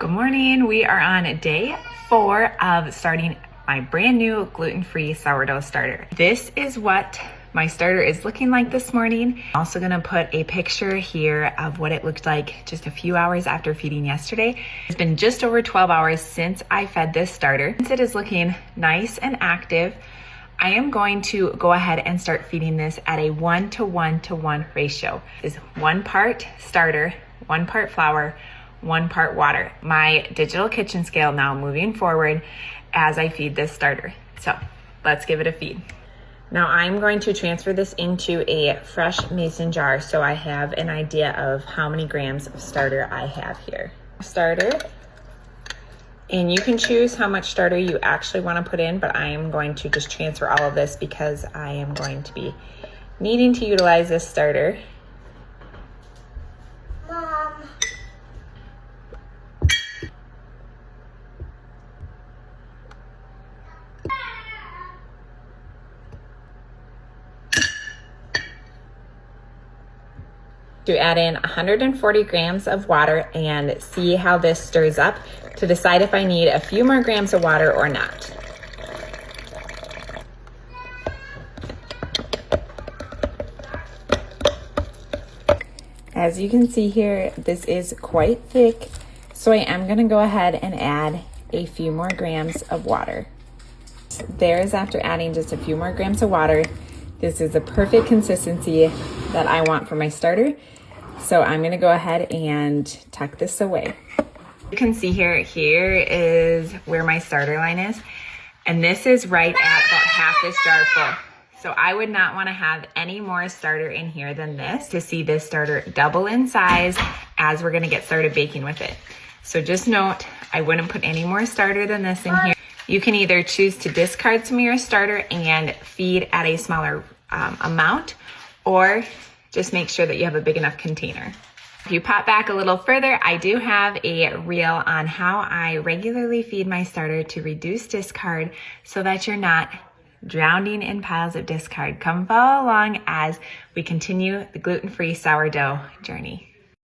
Good morning. We are on day 4 of starting my brand new gluten-free sourdough starter. This is what my starter is looking like this morning. I'm also gonna put a picture here of what it looked like just a few hours after feeding yesterday. It's been just over 12 hours since I fed this starter. Since it is looking nice and active, I am going to go ahead and start feeding this at a 1:1:1 ratio. It's 1 part starter, 1 part flour, 1 part water. My digital kitchen scale now moving forward as I feed this starter. So let's give it a feed. Now I'm going to transfer this into a fresh mason jar so I have an idea of how many grams of starter I have here. Starter, and you can choose how much starter you actually want to put in, but I am going to just transfer all of this because I am going to be needing to utilize this starter. To add in 140 grams of water and see how this stirs up to decide if I need a few more grams of water or not. As you can see here, this is quite thick, so I am going to go ahead and add a few more grams of water. There's after adding just a few more grams of water. This is the perfect consistency that I want for my starter. So I'm gonna go ahead and tuck this away. You can see here is where my starter line is. And this is right at about half this jar full. So I would not wanna have any more starter in here than this to see this starter double in size as we're gonna get started baking with it. So just note, I wouldn't put any more starter than this in here. You can either choose to discard some of your starter and feed at a smaller amount, or just make sure that you have a big enough container. If you pop back a little further, I do have a reel on how I regularly feed my starter to reduce discard so that you're not drowning in piles of discard. Come follow along as we continue the gluten-free sourdough journey.